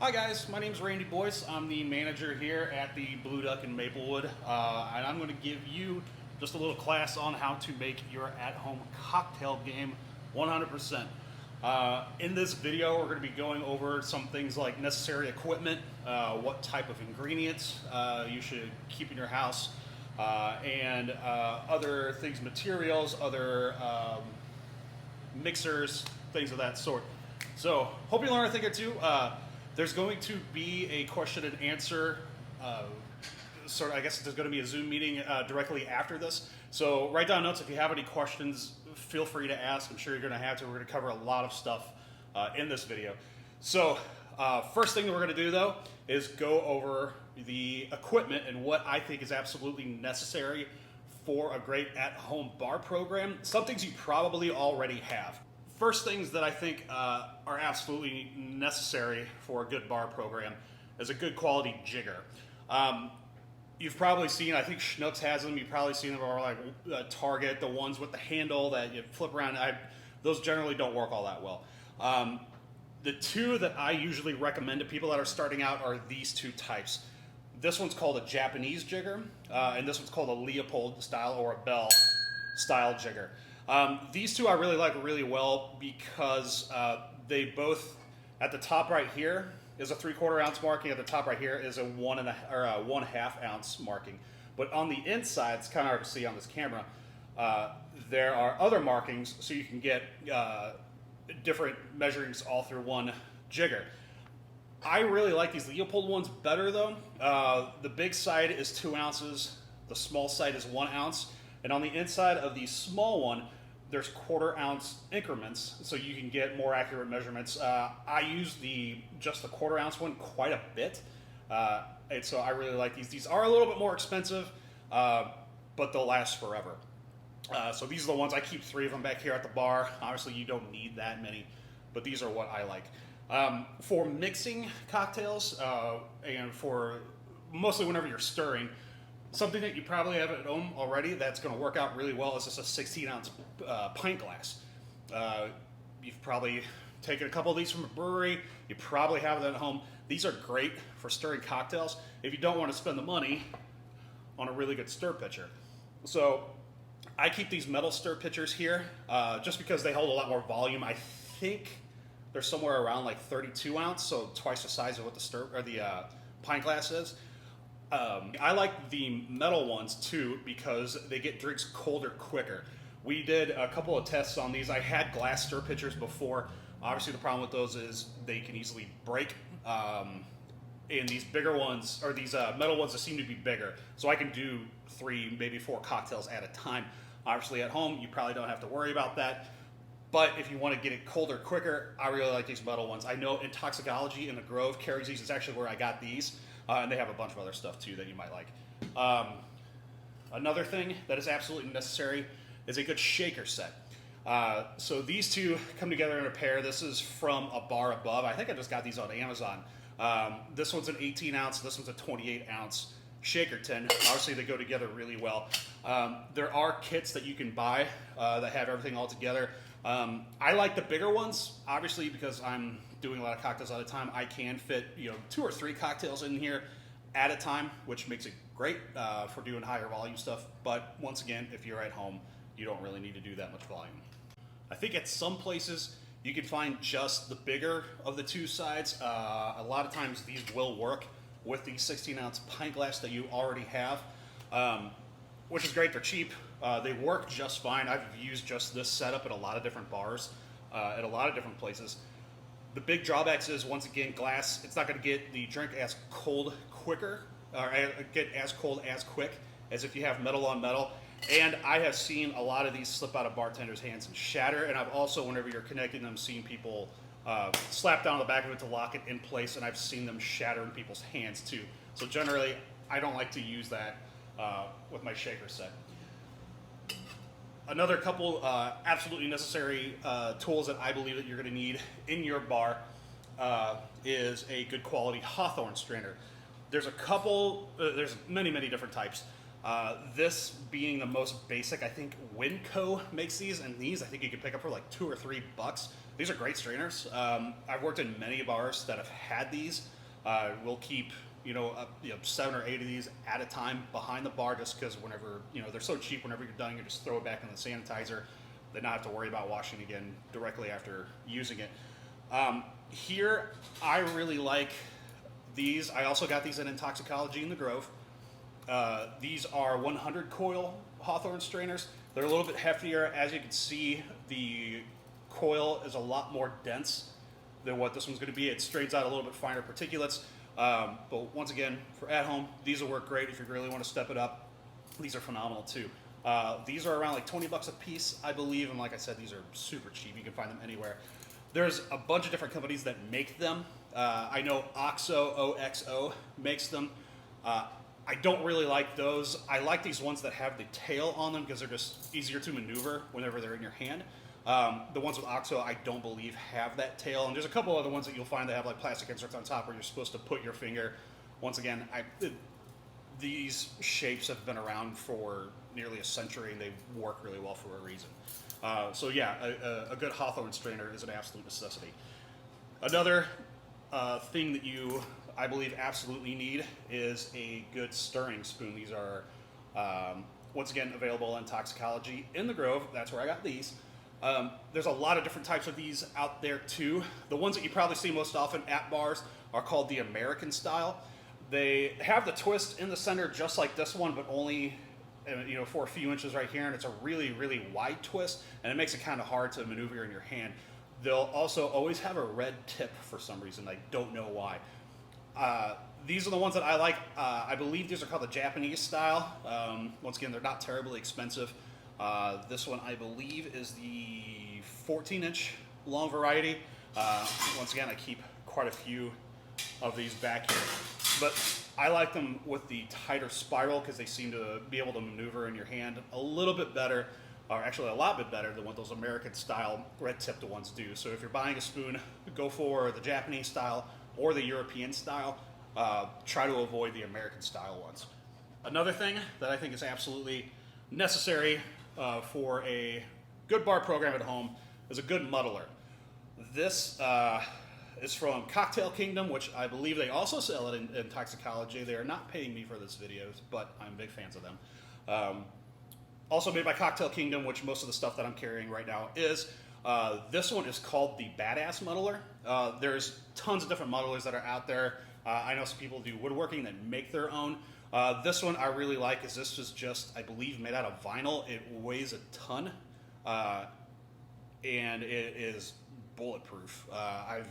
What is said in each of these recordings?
Hi guys, my name is Randy Boyce. I'm the manager here at the Blue Duck in Maplewood, and I'm going to give you just a little class on how to make your at-home cocktail game 100%. In this video, we're going to be going over some things like necessary equipment, what type of ingredients you should keep in your house, and other things, materials, other mixers, things of that sort. So, hope you learn a thing or two. There's going to be a question and answer. I guess there's going to be a Zoom meeting directly after this. So write down notes if you have any questions. Feel free to ask. I'm sure you're going to have to. We're going to cover a lot of stuff in this video. So first thing that we're going to do though is go over the equipment and what I think is absolutely necessary for a great at-home bar program. Some things you probably already have. First things that I think are absolutely necessary for a good bar program is a good quality jigger. You've probably seen, I think Schnucks has them, you've probably seen them over like Target, the ones with the handle that you flip around. Those generally don't work all that well. The two that I usually recommend to people that are starting out are these two types. This one's called a Japanese jigger, and this one's called a Leopold style or a Bell style jigger. These two I really like really well because they both, at the top right here is a 3/4 ounce marking, at the top right here is a 1.5 ounce marking. But on the inside, it's kind of hard to see on this camera, there are other markings so you can get different measurings all through one jigger. I really like these Leopold ones better though. The big side is 2 ounces, the small side is 1 ounce. And on the inside of the small one, there's 1/4 ounce increments, so you can get more accurate measurements. I use just the 1/4 ounce one quite a bit, and so I really like these. These are a little bit more expensive, but they'll last forever. So these are the ones, I keep 3 of them back here at the bar. Obviously you don't need that many, but these are what I like. For mixing cocktails, and for mostly whenever you're stirring, something that you probably have at home already that's going to work out really well is just a 16 ounce pint glass. You've probably taken a couple of these from a brewery. You probably have them at home. These are great for stirring cocktails if you don't want to spend the money on a really good stir pitcher. So I keep these metal stir pitchers here just because they hold a lot more volume. I think they're somewhere around like 32 ounce, so twice the size of what the pint glass is. I like the metal ones too because they get drinks colder quicker. We did a couple of tests on these. I had glass stir pitchers before. Obviously the problem with those is they can easily break. And these bigger ones, or these metal ones that seem to be bigger. So I can do 3, maybe 4 cocktails at a time. Obviously at home you probably don't have to worry about that. But if you want to get it colder quicker, I really like these metal ones. I know Intoxicology in the Grove carries these. It's actually where I got these. And they have a bunch of other stuff too that you might like. Another thing that is absolutely necessary is a good shaker set. So these two come together in a pair. This is from a bar above. I think I just got these on Amazon. This one's an 18 ounce, this one's a 28 ounce shaker tin. Obviously they go together really well. There are kits that you can buy that have everything all together. I like the bigger ones, obviously, because I'm doing a lot of cocktails at a time. I can fit 2 or 3 cocktails in here at a time, which makes it great for doing higher volume stuff. But once again, if you're at home, you don't really need to do that much volume. I think at some places you can find just the bigger of the 2 sides. A lot of times these will work with the 16 ounce pint glass that you already have, which is great. They're cheap. They work just fine. I've used just this setup at a lot of different bars, at a lot of different places. The big drawbacks is, once again, glass. It's not going to get the drink as cold quicker, or get as cold as quick as if you have metal on metal. And I have seen a lot of these slip out of bartenders' hands and shatter. And I've also, whenever you're connecting them, seen people slap down the back of it to lock it in place. And I've seen them shatter in people's hands too. So generally, I don't like to use that with my shaker set. Another couple absolutely necessary tools that I believe that you're going to need in your bar is a good quality Hawthorne strainer. There's a couple, there's many different types. This being the most basic, I think Winco makes these, and these I think you can pick up for like $2 or $3. These are great strainers. I've worked in many bars that have had these. We'll keep 7 or 8 of these at a time behind the bar, just because whenever they're so cheap. Whenever you're done, you just throw it back in the sanitizer. They not have to worry about washing again directly after using it. Here, I really like these. I also got these in Intoxicology in the Grove. These are 100 coil Hawthorne strainers. They're a little bit heftier. As you can see, the coil is a lot more dense than what this one's going to be. It strains out a little bit finer particulates. But once again, for at home, these will work great if you really want to step it up. These are phenomenal too. These are around like $20 a piece, I believe. And like I said, these are super cheap. You can find them anywhere. There's a bunch of different companies that make them. I know OXO makes them. I don't really like those. I like these ones that have the tail on them because they're just easier to maneuver whenever they're in your hand. The ones with OXO, I don't believe have that tail. And there's a couple other ones that you'll find that have like plastic inserts on top where you're supposed to put your finger. Once again, these shapes have been around for nearly a century and they work really well for a reason. So yeah, a good Hawthorne strainer is an absolute necessity. Another thing that you, I believe, absolutely need is a good stirring spoon. These are, once again, available in Toxicology in the Grove. That's where I got these. There's a lot of different types of these out there too. The ones that you probably see most often at bars are called the American style. They have the twist in the center just like this one, but only for a few inches right here, and it's a really, really wide twist, and it makes it kind of hard to maneuver in your hand. They'll also always have a red tip for some reason. I don't know why. These are the ones that I like. I believe these are called the Japanese style. Once again, they're not terribly expensive. This one, I believe, is the 14-inch long variety. Once again, I keep quite a few of these back here. But I like them with the tighter spiral because they seem to be able to maneuver in your hand a little bit better, or actually a lot bit better than what those American style red tipped ones do. So if you're buying a spoon, go for the Japanese style or the European style. Try to avoid the American style ones. Another thing that I think is absolutely necessary for a good bar program at home is a good muddler. This is from Cocktail Kingdom, which I believe they also sell it in Toxicology. They are not paying me for this video, but I'm big fans of them. Also made by Cocktail Kingdom, which most of the stuff that I'm carrying right now is. This one is called the Badass Muddler. There's tons of different muddlers that are out there. I know some people do woodworking that make their own. This one I really like is this is just, I believe, made out of vinyl. It weighs a ton, and it is bulletproof. I've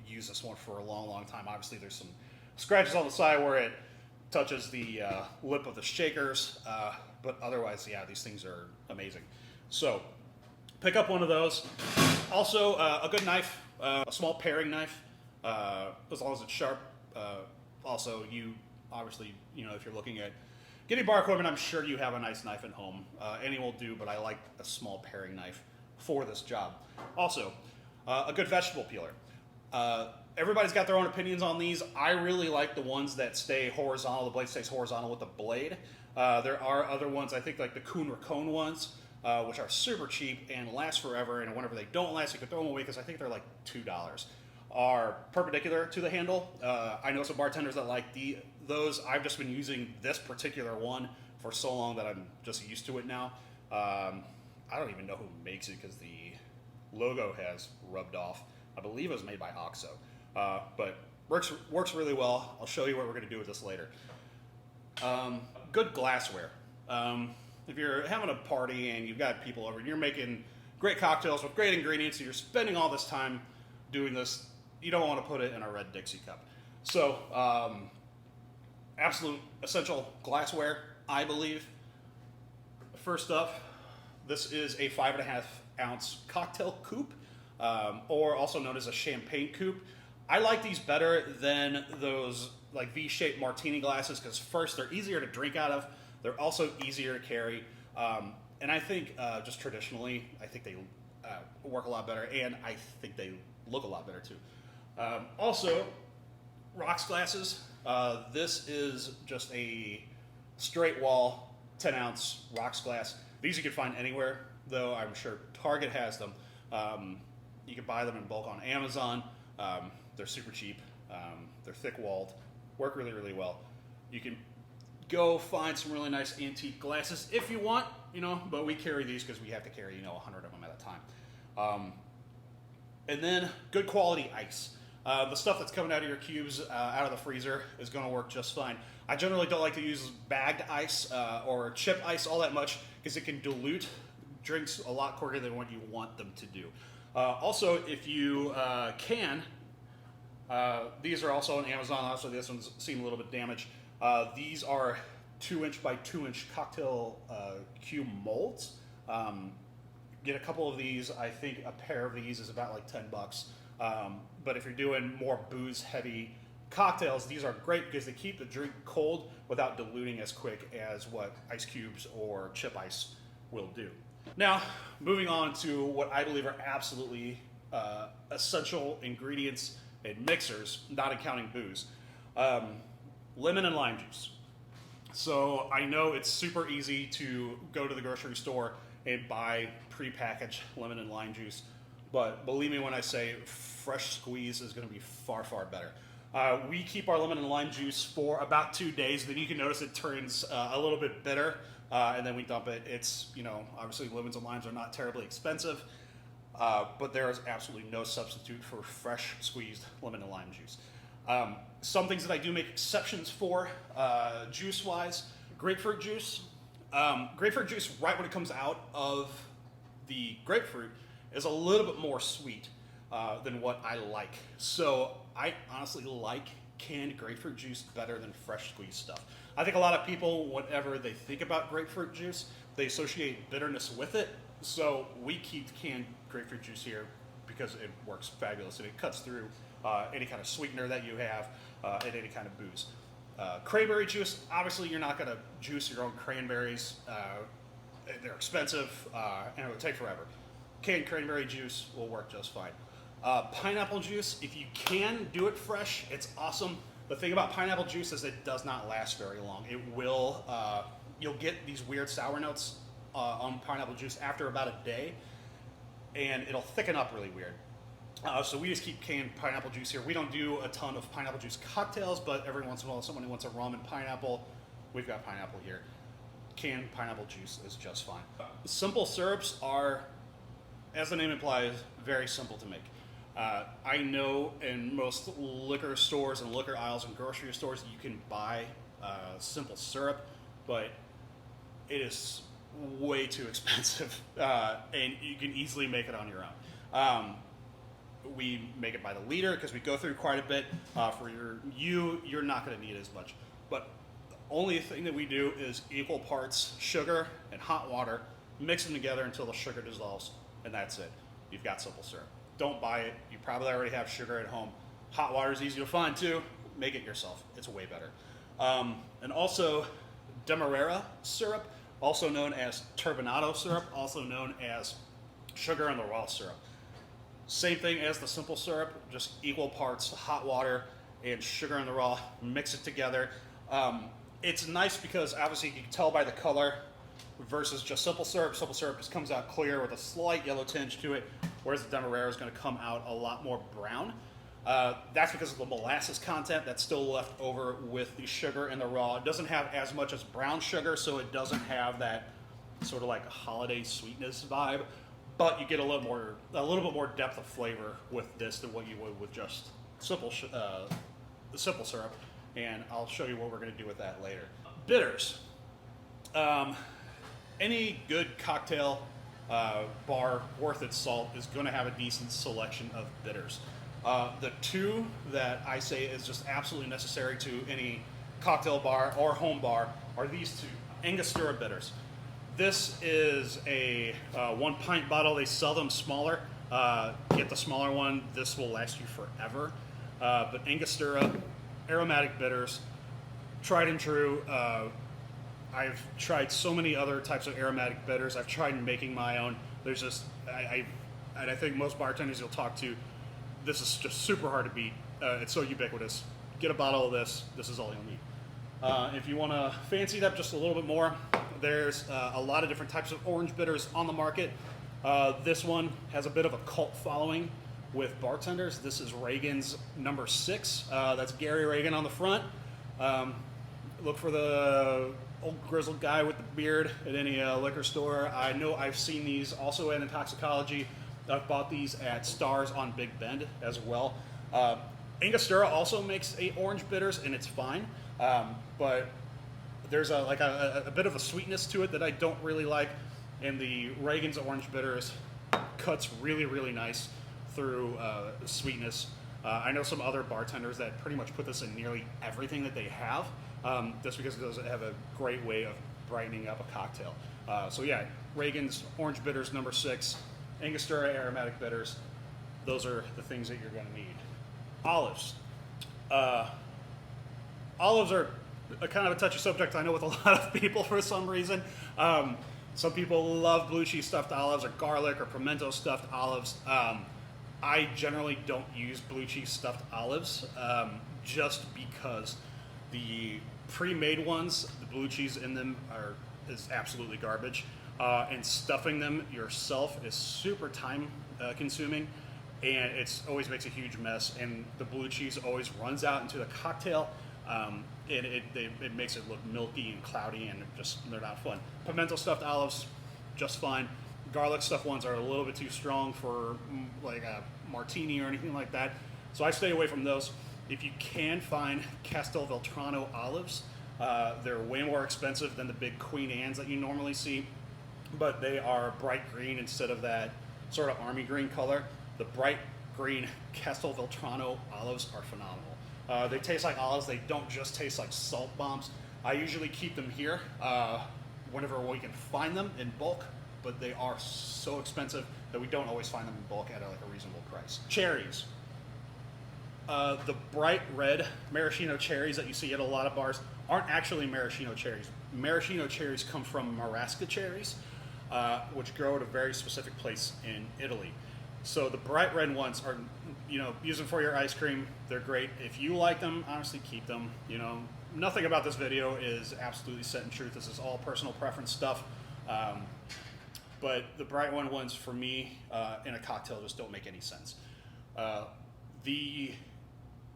used this one for a long, long time. Obviously, there's some scratches on the side where it touches the lip of the shakers, but otherwise, yeah, these things are amazing. So, pick up one of those. Also, a good knife, a small paring knife, as long as it's sharp. Also, you obviously, if you're looking at getting bar equipment, I'm sure you have a nice knife at home. Any will do, but I like a small paring knife for this job. Also, a good vegetable peeler. Everybody's got their own opinions on these. I really like the ones that stay horizontal. The blade stays horizontal with the blade. There are other ones, I think like the Kuhn Racone ones, which are super cheap and last forever. And whenever they don't last, you can throw them away because I think they're like $2. Are perpendicular to the handle. I know some bartenders that like those. I've just been using this particular one for so long that I'm just used to it now. I don't even know who makes it because the logo has rubbed off. I believe it was made by OXO. But works really well. I'll show you what we're going to do with this later. Good glassware. If you're having a party and you've got people over and you're making great cocktails with great ingredients and you're spending all this time doing this, you don't want to put it in a red Dixie cup. So, absolute essential glassware, I believe. First up, this is a 5.5 ounce cocktail coupe, or also known as a champagne coupe. I like these better than those like V-shaped martini glasses because first, they're easier to drink out of. They're also easier to carry. And I think just traditionally, I think they work a lot better, and I think they look a lot better too. Also, rocks glasses. This is just a straight wall 10-ounce rocks glass. These you can find anywhere, though. I'm sure Target has them. You can buy them in bulk on Amazon. They're super cheap. They're thick-walled, work really, really well. You can go find some really nice antique glasses if you want, but we carry these because we have to carry, 100 of them at a time. And then good quality ice. The stuff that's coming out of your cubes, out of the freezer, is going to work just fine. I generally don't like to use bagged ice or chip ice all that much because it can dilute drinks a lot quicker than what you want them to do. Also, if you can, these are also on Amazon. Also, this one's seen a little bit damaged. These are 2-inch by 2-inch cocktail cube molds. Get a couple of these. I think a pair of these is about like $10. But if you're doing more booze-heavy cocktails, these are great because they keep the drink cold without diluting as quick as what ice cubes or chip ice will do. Now, moving on to what I believe are absolutely essential ingredients in mixers, not counting booze. Lemon and lime juice. So I know it's super easy to go to the grocery store and buy prepackaged lemon and lime juice, but believe me when I say fresh squeeze is going to be far, far better. We keep our lemon and lime juice for about 2 days, then you can notice it turns a little bit bitter, and then we dump it. It's, obviously lemons and limes are not terribly expensive, but there is absolutely no substitute for fresh squeezed lemon and lime juice. Some things that I do make exceptions for, juice-wise, grapefruit juice. Grapefruit juice, right when it comes out of the grapefruit, is a little bit more sweet than what I like. So I honestly like canned grapefruit juice better than fresh squeezed stuff. I think a lot of people, whenever they think about grapefruit juice, they associate bitterness with it. So we keep canned grapefruit juice here because it works fabulous and it cuts through any kind of sweetener that you have and any kind of booze. Cranberry juice, obviously you're not going to juice your own cranberries. They're expensive and it would take forever. Canned cranberry juice will work just fine. Pineapple juice, if you can do it fresh, it's awesome. The thing about pineapple juice is it does not last very long. It will, you'll get these weird sour notes on pineapple juice after about a day, and it'll thicken up really weird. So we just keep canned pineapple juice here. We don't do a ton of pineapple juice cocktails, but every once in a while, if someone wants a rum and pineapple, we've got pineapple here. Canned pineapple juice is just fine. Simple syrups are, as the name implies, very simple to make. I know in most liquor stores and liquor aisles and grocery stores you can buy simple syrup, but it is way too expensive, and you can easily make it on your own. We make it by the liter because we go through quite a bit. For you're not going to need as much. But the only thing that we do is equal parts sugar and hot water, mix them together until the sugar dissolves, and that's it. You've got simple syrup. Don't buy it. You probably already have sugar at home. Hot water is easy to find too. Make it yourself. It's way better. And also Demerara syrup, also known as turbinado syrup, also known as sugar in the raw syrup. Same thing as the simple syrup, just equal parts hot water and sugar in the raw, mix it together. It's nice because obviously you can tell by the color versus just simple syrup. Simple syrup just comes out clear with a slight yellow tinge to it, whereas the Demerara is going to come out a lot more brown. That's because of the molasses content that's still left over with the sugar in the raw. It doesn't have as much as brown sugar, so it doesn't have that sort of like holiday sweetness vibe. But you get a little bit more depth of flavor with this than what you would with just simple syrup. And I'll show you what we're going to do with that later. Bitters. Any good cocktail bar worth its salt is going to have a decent selection of bitters. The two that I say is just absolutely necessary to any cocktail bar or home bar are these two, Angostura bitters. This is a 1 pint bottle. They sell them smaller. Get the smaller one. This will last you forever. But Angostura, aromatic bitters, tried and true. I've tried so many other types of aromatic bitters. I've tried making my own. There's just, and I think most bartenders you'll talk to, this is just super hard to beat. It's so ubiquitous. Get a bottle of this. This is all you'll need. If you want to fancy it up just a little bit more, there's a lot of different types of orange bitters on the market. This one has a bit of a cult following with bartenders. This is Reagan's number 6. That's Gary Reagan on the front. Look for the old grizzled guy with the beard at any liquor store. I know I've seen these also at Intoxicology. I've bought these at Stars on Big Bend as well. Angostura also makes a orange bitters, and it's fine. But there's a bit of a sweetness to it that I don't really like. And the Reagan's orange bitters cuts really, really nice through sweetness. I know some other bartenders that pretty much put this in nearly everything that they have, just because it does have a great way of brightening up a cocktail. So yeah, Reagan's orange bitters number 6, Angostura aromatic bitters. Those are the things that you're going to need. Olives. Olives are a kind of a touchy subject, I know, with a lot of people for some reason. Some people love blue cheese stuffed olives or garlic or pimento stuffed olives. I generally don't use blue cheese stuffed olives just because the pre-made ones, the blue cheese in them is absolutely garbage. And stuffing them yourself is super time consuming, and it always makes a huge mess, and the blue cheese always runs out into the cocktail, and it makes it look milky and cloudy, and they're not fun. Pimento stuffed olives, just fine. Garlic stuffed ones are a little bit too strong for like a martini or anything like that, so I stay away from those. If you can find Castelvetrano olives, they're way more expensive than the big Queen Anne's that you normally see, but they are bright green instead of that sort of army green color. The bright green Castelvetrano olives are phenomenal. They taste like olives. They don't just taste like salt bombs. I usually keep them here whenever we can find them in bulk, but they are so expensive that we don't always find them in bulk at a reasonable price. Cherries. The bright red maraschino cherries that you see at a lot of bars aren't actually maraschino cherries. Maraschino cherries come from Marasca cherries, which grow at a very specific place in Italy. So the bright red ones are, use them for your ice cream. They're great. If you like them, honestly, keep them. Nothing about this video is absolutely set in truth. This is all personal preference stuff. But the bright ones for me in a cocktail just don't make any sense. The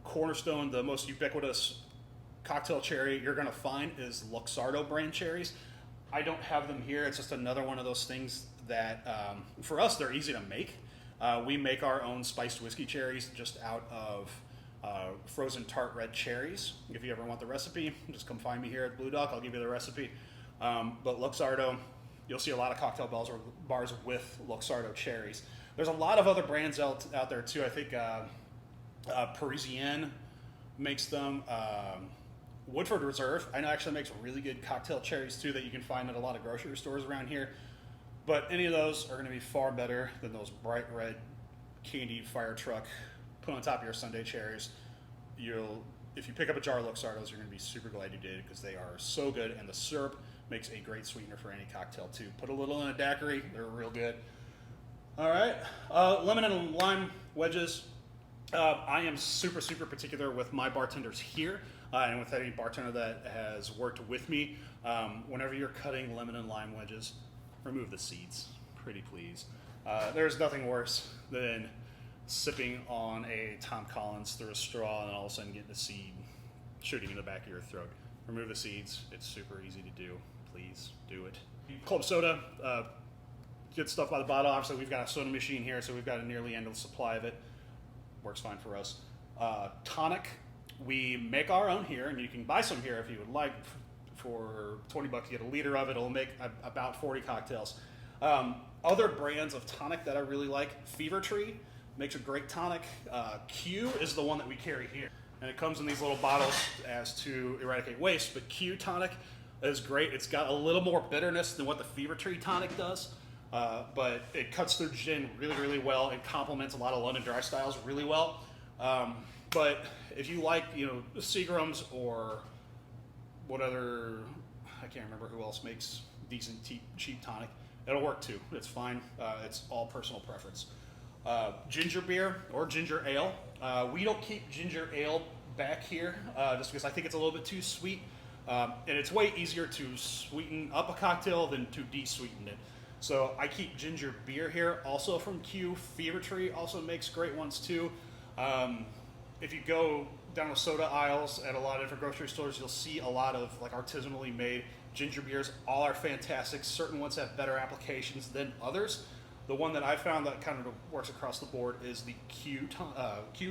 cornerstone, the most ubiquitous cocktail cherry you're going to find is Luxardo brand cherries. I don't have them here. It's just another one of those things that, for us, they're easy to make. We make our own spiced whiskey cherries just out of frozen tart red cherries. If you ever want the recipe, just come find me here at Blue Duck. I'll give you the recipe. But Luxardo, you'll see a lot of cocktail bars with Luxardo cherries. There's a lot of other brands out there too. I think Parisienne makes them. Woodford Reserve, I know, actually makes really good cocktail cherries too that you can find at a lot of grocery stores around here. But any of those are going to be far better than those bright red candied fire truck put on top of your sundae cherries. If you pick up a jar of Luxardos, you're going to be super glad you did, because they are so good, and the syrup makes a great sweetener for any cocktail too. Put a little in a daiquiri, they're real good. All right, lemon and lime wedges. I am super, super particular with my bartenders here, and with any bartender that has worked with me. Whenever you're cutting lemon and lime wedges, remove the seeds, pretty please. There's nothing worse than sipping on a Tom Collins through a straw and all of a sudden getting the seed shooting in the back of your throat. Remove the seeds. It's super easy to do. Please do it. Club soda, good stuff by the bottle. Obviously, we've got a soda machine here, so we've got a nearly endless supply of it. Works fine for us. Tonic, we make our own here, and you can buy some here if you would like. For $20, you get a liter of it. It'll make about 40 cocktails. Other brands of tonic that I really like, Fever Tree makes a great tonic. Q is the one that we carry here, and it comes in these little bottles as to eradicate waste, but Q tonic is great. It's got a little more bitterness than what the Fever Tree tonic does, but it cuts through gin really, really well. It complements a lot of London Dry styles really well. But if you like, Seagram's or what other, I can't remember who else makes decent cheap tonic, it'll work too. It's fine. It's all personal preference. Ginger beer or ginger ale. We don't keep ginger ale back here just because I think it's a little bit too sweet. And it's way easier to sweeten up a cocktail than to de-sweeten it. So I keep ginger beer here, also from Q. Fever Tree also makes great ones too. If you go down the soda aisles at a lot of different grocery stores, you'll see a lot of like artisanally made ginger beers. All are fantastic. Certain ones have better applications than others. The one that I found that kind of works across the board is the Q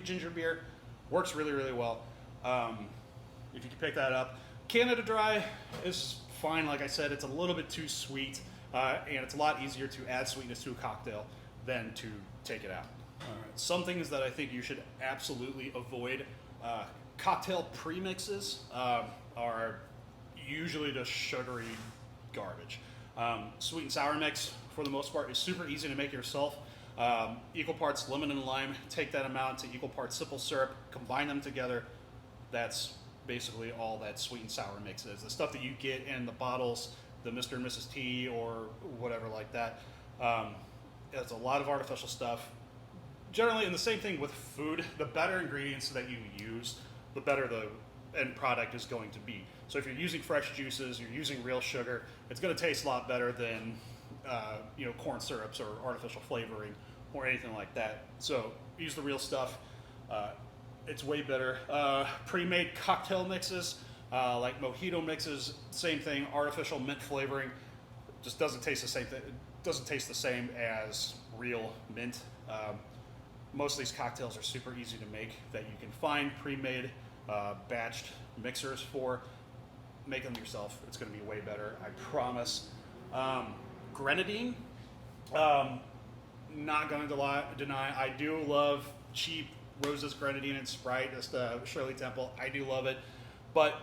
ginger beer. Works really, really well. If you can pick that up. Canada Dry is fine. Like I said, it's a little bit too sweet, and it's a lot easier to add sweetness to a cocktail than to take it out. All right. Some things that I think you should absolutely avoid. Cocktail premixes are usually just sugary garbage. Sweet and sour mix, for the most part, is super easy to make yourself. Equal parts lemon and lime, take that amount to equal parts simple syrup, combine them together. That's basically all that sweet and sour mix is. The stuff that you get in the bottles, the Mr. and Mrs. T or whatever like that, it's a lot of artificial stuff. Generally, and the same thing with food, the better ingredients that you use, the better the end product is going to be. So if you're using fresh juices, you're using real sugar, it's going to taste a lot better than corn syrups or artificial flavoring or anything like that. So use the real stuff. It's way better. Pre-made cocktail mixes, like mojito mixes, same thing. Artificial mint flavoring just doesn't taste the same. It doesn't taste the same as real mint. Most of these cocktails are super easy to make that you can find pre-made, batched mixers for. Make them yourself. It's going to be way better, I promise. Grenadine, not going to deny, I do love cheap Rose's Grenadine and Sprite, just Shirley Temple. I do love it. But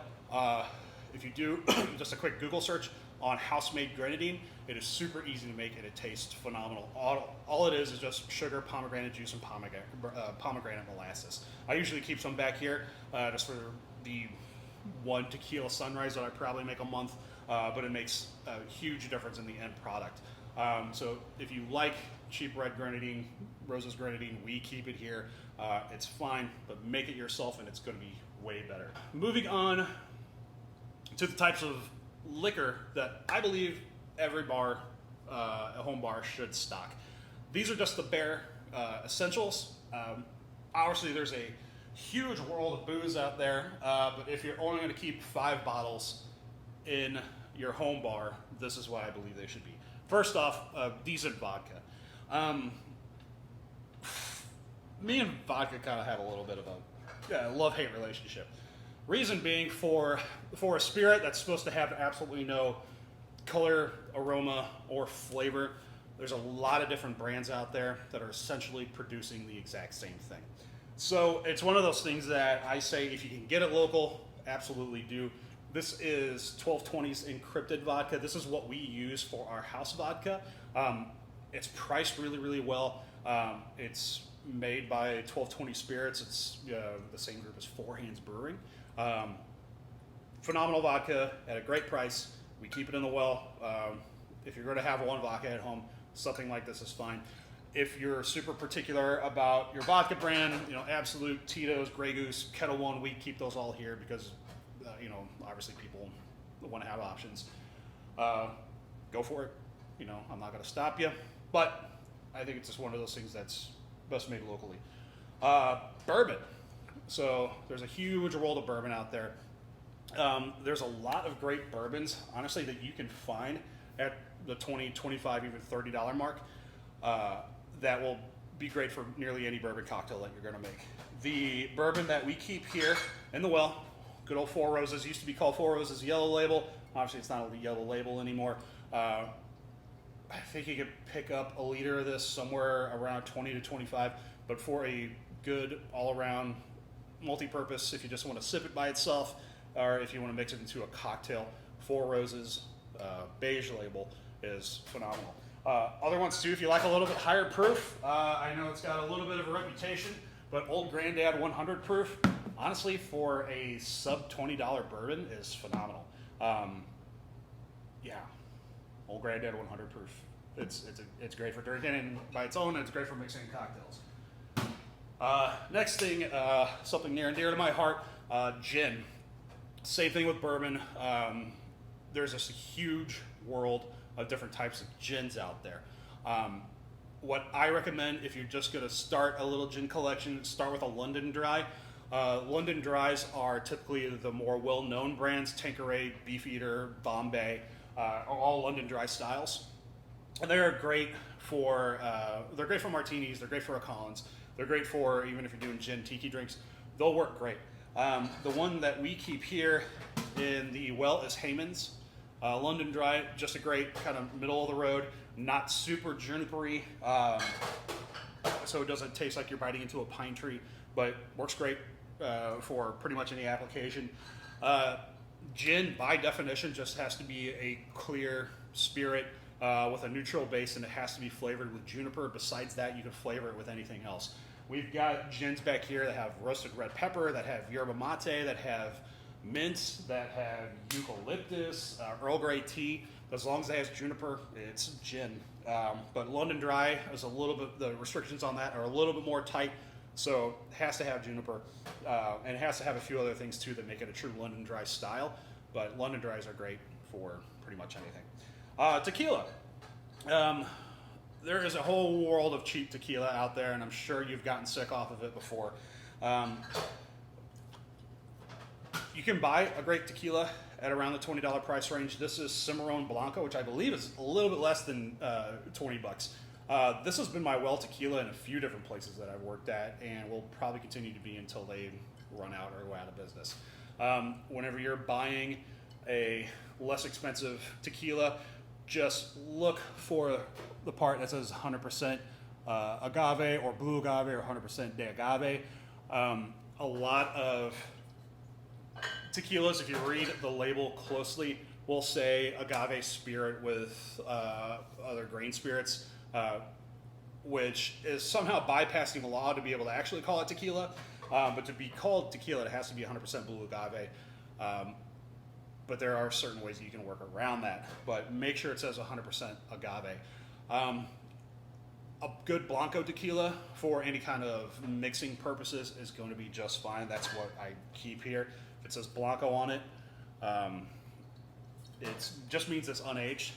if you do just a quick Google search on house-made Grenadine, it is super easy to make and it tastes phenomenal. All it is just sugar, pomegranate juice, and pomegranate molasses. I usually keep some back here just for the one tequila sunrise that I probably make a month, but it makes a huge difference in the end product. So if you like cheap red grenadine, Rose's Grenadine, we keep it here. It's fine, but make it yourself and it's going to be way better. Moving on to the types of liquor that I believe every bar, a home bar, should stock. These are just the bare essentials. Obviously, there's a huge world of booze out there, but if you're only going to keep 5 bottles in your home bar, this is what I believe they should be. First off, decent vodka. Me and vodka kind of have a little bit of a love-hate relationship. Reason being, for a spirit that's supposed to have absolutely no color, aroma, or flavor, there's a lot of different brands out there that are essentially producing the exact same thing. So it's one of those things that I say, if you can get it local, absolutely do. This is 1220's encrypted vodka. This is what we use for our house vodka. It's priced really, really well. It's made by 1220 Spirits. It's the same group as Four Hands Brewing. Phenomenal vodka at a great price. We keep it in the well. If you're going to have one vodka at home, something like this is fine. If you're super particular about your vodka brand, Absolute, Tito's, Grey Goose, Kettle One, we keep those all here because, obviously people want to have options. Go for it. I'm not going to stop you, but I think it's just one of those things that's best made locally. Bourbon. So there's a huge world of bourbon out there. There's a lot of great bourbons, honestly, that you can find at the $20, $25, even $30 mark. That will be great for nearly any bourbon cocktail that you're going to make. The bourbon that we keep here in the well, good old Four Roses, used to be called Four Roses Yellow Label. Obviously, it's not a Yellow Label anymore. I think you could pick up a liter of this somewhere around 20 to 25, but for a good all-around multi-purpose, if you just want to sip it by itself, or if you want to mix it into a cocktail, Four Roses beige label is phenomenal. Other ones too, if you like a little bit higher proof, I know it's got a little bit of a reputation, but Old Granddad 100 proof, honestly, for a sub $20 bourbon is phenomenal. Old Granddad 100 proof. It's great for drinking and by its own, and it's great for mixing cocktails. Next thing, something near and dear to my heart, gin. Same thing with bourbon. There's this huge world of different types of gins out there. What I recommend if you're just going to start a little gin collection, start with a London Dry. London Dries are typically the more well-known brands. Tanqueray, Beefeater, Bombay are all London Dry styles. And they're great for martinis. They're great for a Collins. They're great for even if you're doing gin tiki drinks. They'll work great. The one that we keep here in the well is Hayman's. London Dry, just a great kind of middle of the road, not super junipery, so it doesn't taste like you're biting into a pine tree, but works great for pretty much any application. Gin, by definition, just has to be a clear spirit with a neutral base, and it has to be flavored with juniper. Besides that, you can flavor it with anything else. We've got gins back here that have roasted red pepper, that have yerba mate, that have mint, that have eucalyptus, Earl Grey tea. As long as it has juniper, it's gin. But London Dry is a little bit, the restrictions on that are a little bit more tight, so it has to have juniper. And it has to have a few other things too that make it a true London Dry style. But London Dries are great for pretty much anything. Tequila. There is a whole world of cheap tequila out there, and I'm sure you've gotten sick off of it before. You can buy a great tequila at around the $20 price range. This is Cimarron Blanco, which I believe is a little bit less than 20 bucks. This has been my well tequila in a few different places that I've worked at, and will probably continue to be until they run out or go out of business. Whenever you're buying a less expensive tequila, just look for the part that says 100% agave or blue agave or 100% de agave. A lot of tequilas, if you read the label closely, will say agave spirit with other grain spirits, which is somehow bypassing the law to be able to actually call it tequila. But to be called tequila, it has to be 100% blue agave. But there are certain ways that you can work around that. But make sure it says 100% agave. A good Blanco tequila for any kind of mixing purposes is going to be just fine. That's what I keep here. If it says Blanco on it, it just means it's unaged.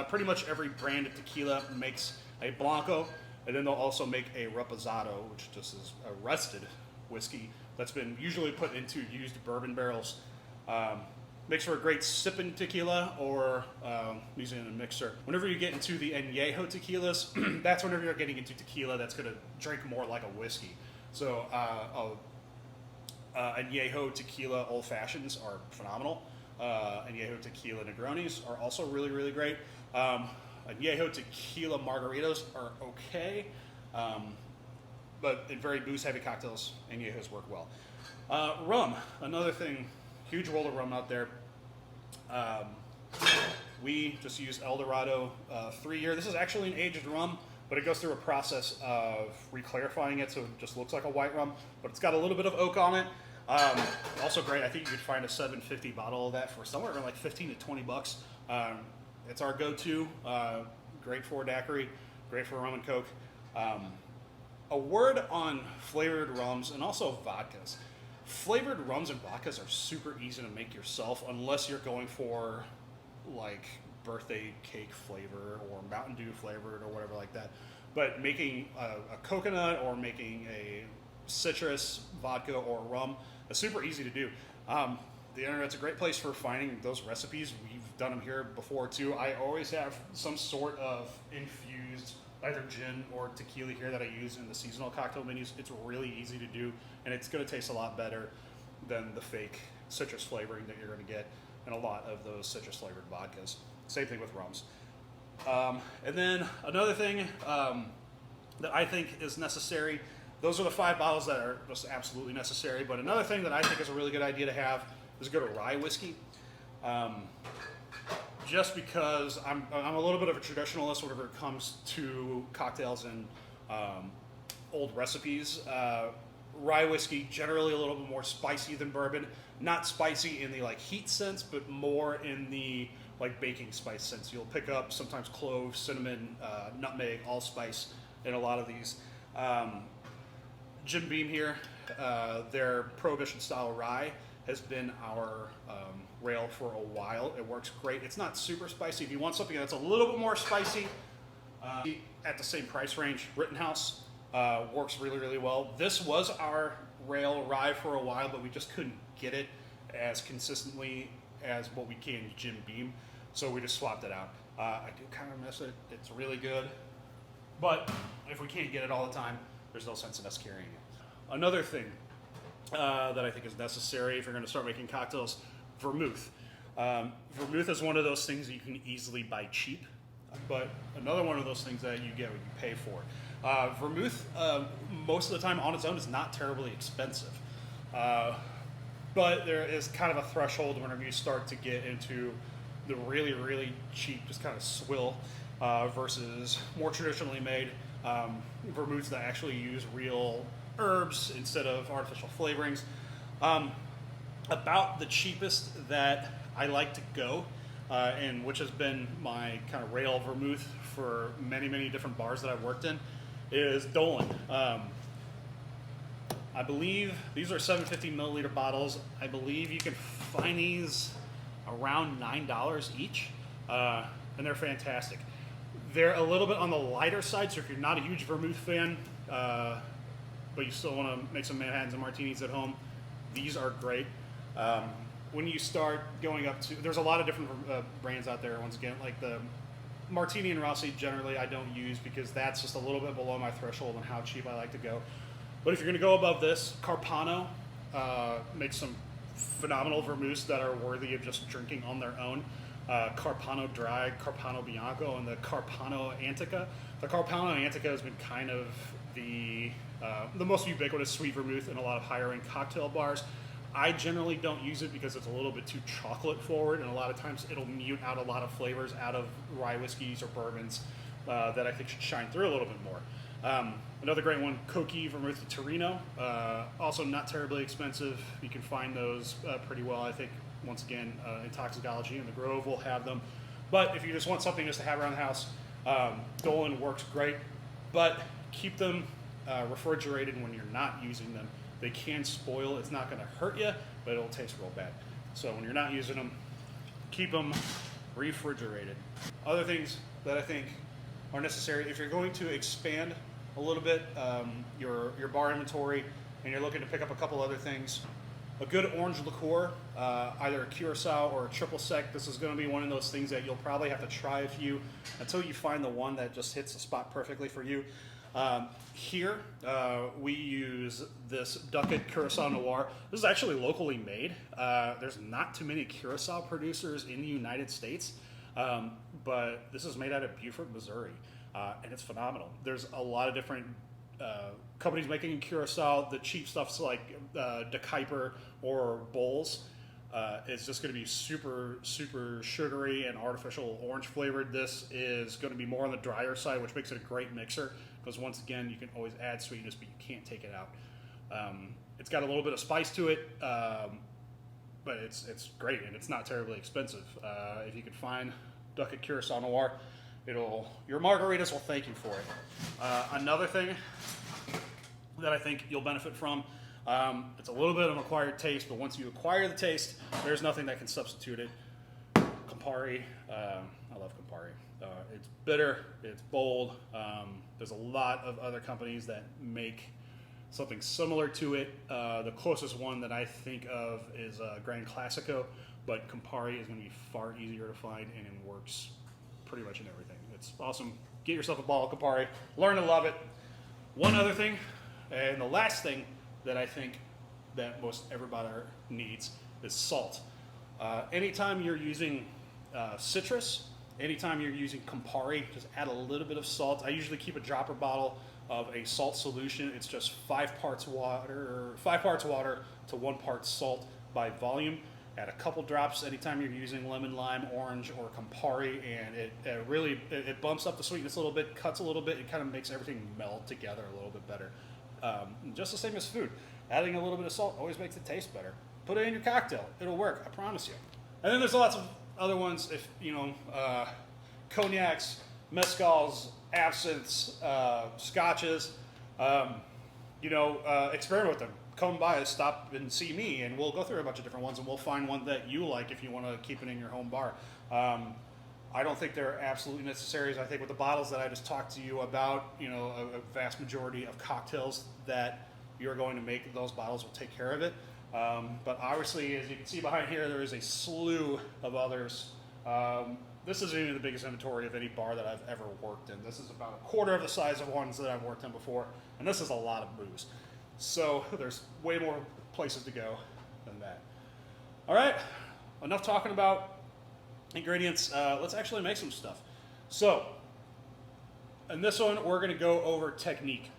Pretty much every brand of tequila makes a Blanco, and then they'll also make a Reposado, which just is a rested whiskey that's been usually put into used bourbon barrels. Makes for a great sipping tequila or using it in a mixer. Whenever you get into the añejo tequilas, that's whenever you're getting into tequila that's going to drink more like a whiskey. So añejo tequila old fashions are phenomenal. Añejo tequila Negronis are also really, really great. Añejo tequila margaritas are okay, but in very booze-heavy cocktails, añejos work well. Rum, another thing. Huge world of rum out there. We just use El Dorado 3-year. This is actually an aged rum, but it goes through a process of reclarifying it so it just looks like a white rum, but it's got a little bit of oak on it. Also great, I think you could find a $7.50 bottle of that for somewhere around like 15 to 20 bucks. It's our go-to. Great for a daiquiri, great for rum and coke. A word on flavored rums and also vodkas. Flavored rums and vodkas are super easy to make yourself unless you're going for like birthday cake flavor or Mountain Dew flavored or whatever like that. But making a coconut or making a citrus vodka or rum is super easy to do. The internet's a great place for finding those recipes. We've done them here before too. I always have some sort of infused either gin or tequila here that I use in the seasonal cocktail menus. It's really easy to do, and it's going to taste a lot better than the fake citrus flavoring that you're going to get in a lot of those citrus flavored vodkas. Same thing with rums. And then another thing that I think is necessary, those are the 5 bottles that are just absolutely necessary, but another thing that I think is a really good idea to have is a good rye whiskey. Just because I'm a little bit of a traditionalist whenever it comes to cocktails and old recipes. Rye whiskey, generally a little bit more spicy than bourbon. Not spicy in the like heat sense, but more in the like baking spice sense. You'll pick up sometimes clove, cinnamon, nutmeg, allspice in a lot of these. Jim Beam here, their Prohibition style rye has been our rail for a while. It works great. It's not super spicy. If you want something that's a little bit more spicy at the same price range, Rittenhouse works really, really well. This was our rail rye for a while, but we just couldn't get it as consistently as what we can Jim Beam, so we just swapped it out. I do kind of miss it. It's really good, but if we can't get it all the time, there's no sense in us carrying it. Another thing that I think is necessary if you're going to start making cocktails, vermouth. Vermouth is one of those things that you can easily buy cheap, but another one of those things that you get what you pay for. Vermouth, most of the time on its own, is not terribly expensive, but there is kind of a threshold whenever you start to get into the really, really cheap, just kind of swill, versus more traditionally made vermouths that actually use real herbs instead of artificial flavorings. About the cheapest that I like to go, and which has been my kind of rail vermouth for many, many different bars that I've worked in, is Dolan. I believe these are 750 milliliter bottles. I believe you can find these around $9 each, and they're fantastic. They're a little bit on the lighter side, so if you're not a huge vermouth fan, but you still want to make some Manhattans and martinis at home, these are great. When you start going up to, there's a lot of different brands out there, once again, like the Martini and Rossi generally I don't use because that's just a little bit below my threshold on how cheap I like to go. But if you're going to go above this, Carpano makes some phenomenal vermouths that are worthy of just drinking on their own. Carpano Dry, Carpano Bianco, and the Carpano Antica. The Carpano Antica has been kind of the most ubiquitous sweet vermouth in a lot of higher end cocktail bars. I generally don't use it because it's a little bit too chocolate forward, and a lot of times it'll mute out a lot of flavors out of rye whiskeys or bourbons that I think should shine through a little bit more. Another great one, Coqui Vermouth de Torino, also not terribly expensive. You can find those pretty well. I think, once again, Intoxicology and the Grove will have them. But if you just want something just to have around the house, Dolan works great, but keep them refrigerated when you're not using them. They can spoil. It's not going to hurt you, but it'll taste real bad. So when you're not using them, keep them refrigerated. Other things that I think are necessary, if you're going to expand a little bit your bar inventory and you're looking to pick up a couple other things, a good orange liqueur, either a Curacao or a triple sec. This is going to be one of those things that you'll probably have to try a few until you find the one that just hits the spot perfectly for you. Here, we use this Ducat Curacao Noir. This is actually locally made. There's not too many Curacao producers in the United States, but this is made out of Beaufort, Missouri, and it's phenomenal. There's a lot of different companies making Curacao. The cheap stuff's like De Kuyper or Bowls. It's just going to be super, super sugary and artificial orange flavored. This is going to be more on the drier side, which makes it a great mixer because, once again, you can always add sweetness, but you can't take it out. It's got a little bit of spice to it, but it's great, and it's not terribly expensive. If you can find Ducat Curacao Noir, your margaritas will thank you for it. Another thing that I think you'll benefit from, it's a little bit of an acquired taste, but once you acquire the taste, there's nothing that can substitute it. Campari, I love Campari. It's bitter, it's bold. There's a lot of other companies that make something similar to it. The closest one that I think of is Grand Classico, but Campari is going to be far easier to find, and it works pretty much in everything. It's awesome. Get yourself a bottle of Campari, learn to love it. One other thing, and the last thing that I think that most everybody needs is salt. Anytime you're using citrus, anytime you're using Campari, just add a little bit of salt. I usually keep a dropper bottle of a salt solution. It's just 5 parts water to 1 part salt by volume. Add a couple drops anytime you're using lemon, lime, orange, or Campari, and it really bumps up the sweetness a little bit, cuts a little bit. It kind of makes everything meld together a little bit better. Just the same as food. Adding a little bit of salt always makes it taste better. Put it in your cocktail. It'll work. I promise you. And then there's lots of other ones. If cognacs, mezcals, absinthes, scotches. experiment with them. Come by, stop and see me, and we'll go through a bunch of different ones, and we'll find one that you like if you want to keep it in your home bar. I don't think they're absolutely necessary. I think with the bottles that I just talked to you about, a vast majority of cocktails that you're going to make, those bottles will take care of it. But obviously, as you can see behind here, there is a slew of others. This isn't even the biggest inventory of any bar that I've ever worked in. This is about a quarter of the size of ones that I've worked in before, and this is a lot of booze. So there's way more places to go than that. All right, enough talking about ingredients. Let's actually make some stuff. So in this one, we're going to go over technique.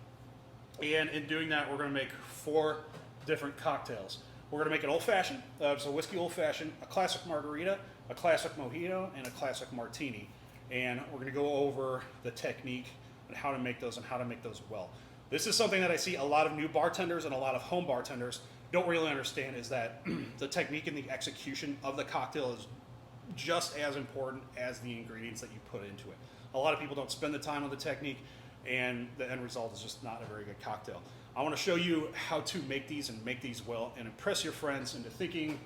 And in doing that, we're going to make 4 different cocktails. We're going to make an old-fashioned, so whiskey old-fashioned, a classic margarita, a classic mojito, and a classic martini. And we're going to go over the technique and how to make those and how to make those well. This is something that I see a lot of new bartenders and a lot of home bartenders don't really understand, is that the technique and the execution of the cocktail is just as important as the ingredients that you put into it. A lot of people don't spend the time on the technique, and the end result is just not a very good cocktail. I want to show you how to make these and make these well and impress your friends into thinking,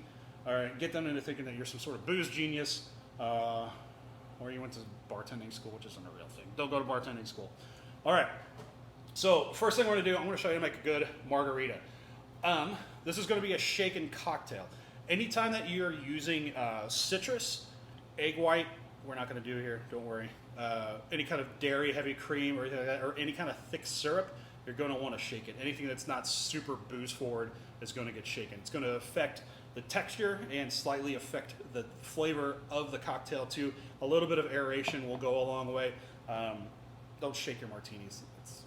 or get them into thinking that you're some sort of booze genius, or you went to bartending school, which isn't a real thing. Don't go to bartending school. All right. So first thing we're going to do, I'm going to show you how to make a good margarita. This is going to be a shaken cocktail. Anytime that you're using citrus, egg white, we're not going to do here, don't worry. Any kind of dairy, heavy cream, or anything like that, or any kind of thick syrup, you're going to want to shake it. Anything that's not super booze forward is going to get shaken. It's going to affect the texture and slightly affect the flavor of the cocktail too. A little bit of aeration will go a long way. Don't shake your martinis. It's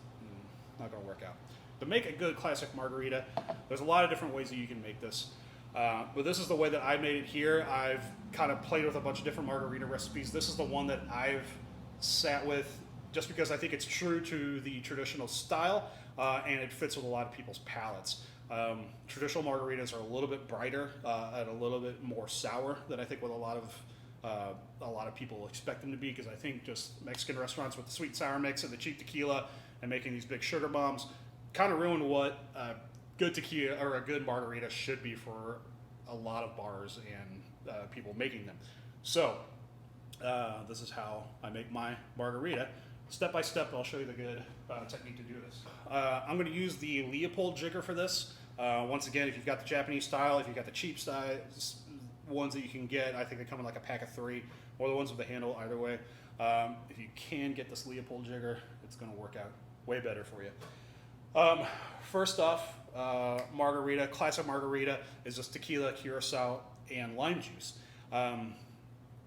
not going to work out. To make a good classic margarita, there's a lot of different ways that you can make this. But this is the way that I made it here. I've kind of played with a bunch of different margarita recipes. This is the one that I've sat with just because I think it's true to the traditional style, and it fits with a lot of people's palates. Traditional margaritas are a little bit brighter and a little bit more sour than I think what a lot of people expect them to be, because I think just Mexican restaurants with the sweet and sour mix and the cheap tequila and making these big sugar bombs kind of ruined what good tequila or a good margarita should be for a lot of bars and people making them. So this is how I make my margarita. Step by step, I'll show you the good technique to do this. I'm going to use the Leopold jigger for this. Once again, if you've got the Japanese style, if you've got the cheap style ones that you can get, I think they come in like a pack of 3, or the ones with the handle, either way. If you can get this Leopold jigger, it's going to work out way better for you. First off, margarita, classic margarita, is just tequila, curacao, and lime juice.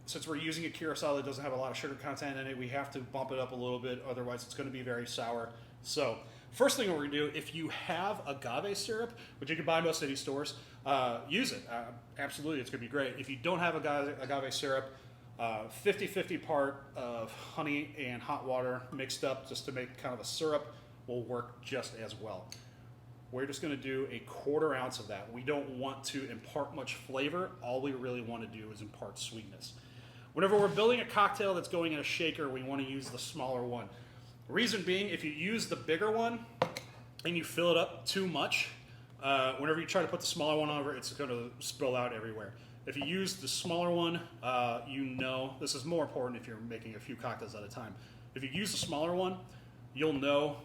Since we're using a curacao that doesn't have a lot of sugar content in it, we have to bump it up a little bit, otherwise it's going to be very sour. So first thing we're going to do, if you have agave syrup, which you can buy in most city stores, use it. Absolutely, it's going to be great. If you don't have agave syrup, 50-50 part of honey and hot water mixed up just to make kind of a syrup will work just as well. We're just going to do a 1/4 ounce of that. We don't want to impart much flavor. All we really want to do is impart sweetness. Whenever we're building a cocktail that's going in a shaker, we want to use the smaller one. Reason being, if you use the bigger one and you fill it up too much, whenever you try to put the smaller one over, it's going to spill out everywhere. If you use the smaller one, this is more important if you're making a few cocktails at a time. If you use the smaller one, you'll know,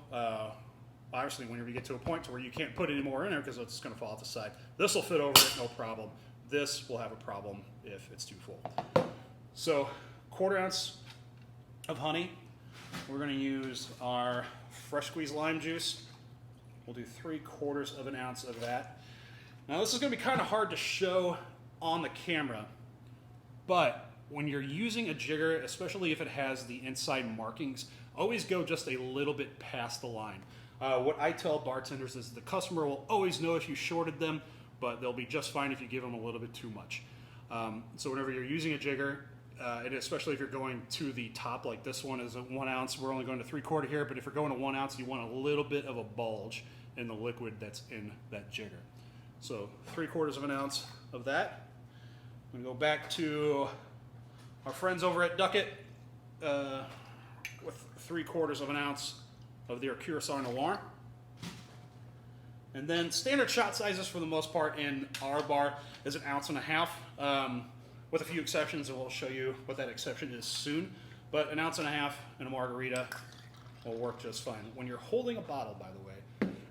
obviously, whenever you get to a point to where you can't put any more in there because it's going to fall off the side. This will fit over it, no problem. This will have a problem if it's too full. So 1/4 ounce of honey. We're going to use our fresh squeezed lime juice. We'll do 3/4 of an ounce of that. Now this is going to be kind of hard to show on the camera, but when you're using a jigger, especially if it has the inside markings, always go just a little bit past the line. What I tell bartenders is the customer will always know if you shorted them, but they'll be just fine if you give them a little bit too much. So whenever you're using a jigger, and especially if you're going to the top, like this one is a 1 ounce, we're only going to 3/4 here, but if you're going to 1 ounce, you want a little bit of a bulge in the liquid that's in that jigger. So 3/4 of an ounce of that. I'm going to go back to our friends over at Duckett with 3/4 of an ounce of their Curacao Noir. And then standard shot sizes for the most part in our bar is 1.5 ounces, with a few exceptions, and we'll show you what that exception is soon. But 1.5 ounces in a margarita will work just fine. When you're holding a bottle, by the way,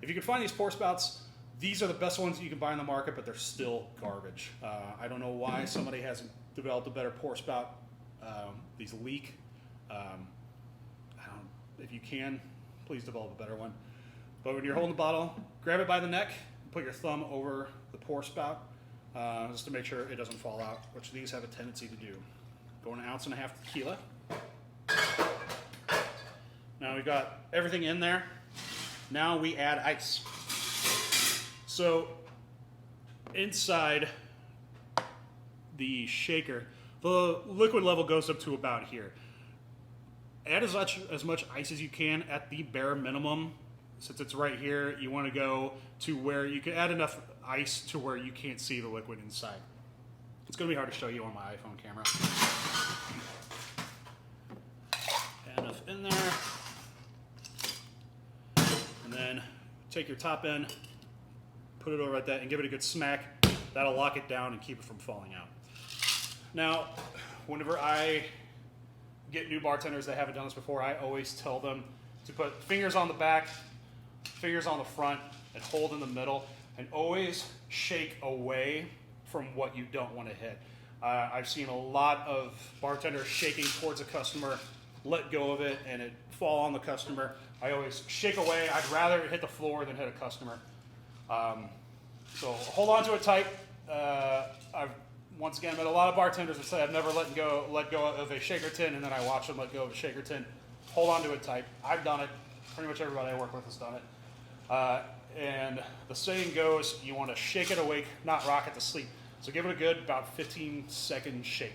if you can find these pour spouts, these are the best ones that you can buy in the market, but they're still garbage. I don't know why somebody hasn't developed a better pour spout. These leak. If you can, please develop a better one. But when you're holding the bottle, grab it by the neck, put your thumb over the pour spout, just to make sure it doesn't fall out, which these have a tendency to do. Go 1.5 ounces tequila. Now we've got everything in there. Now we add ice. So inside the shaker, the liquid level goes up to about here. Add as much ice as you can at the bare minimum. Since it's right here, you want to go to where you can add enough ice to where you can't see the liquid inside. It's going to be hard to show you on my iPhone camera. Add enough in there. And then take your top end, put it over like that, and give it a good smack. That'll lock it down and keep it from falling out. Now, whenever I get new bartenders that haven't done this before, I always tell them to put fingers on the back, fingers on the front, and hold in the middle, and always shake away from what you don't want to hit. I've seen a lot of bartenders shaking towards a customer, let go of it, and it fall on the customer. I always shake away. I'd rather it hit the floor than hit a customer. So hold on to it tight. I've once again met a lot of bartenders that say I've never let go of a shaker tin, and then I watch them let go of a shaker tin. Hold on to it tight. I've done it. Pretty much everybody I work with has done it. And the saying goes, you want to shake it awake, not rock it to sleep. So give it a good about 15-second shake.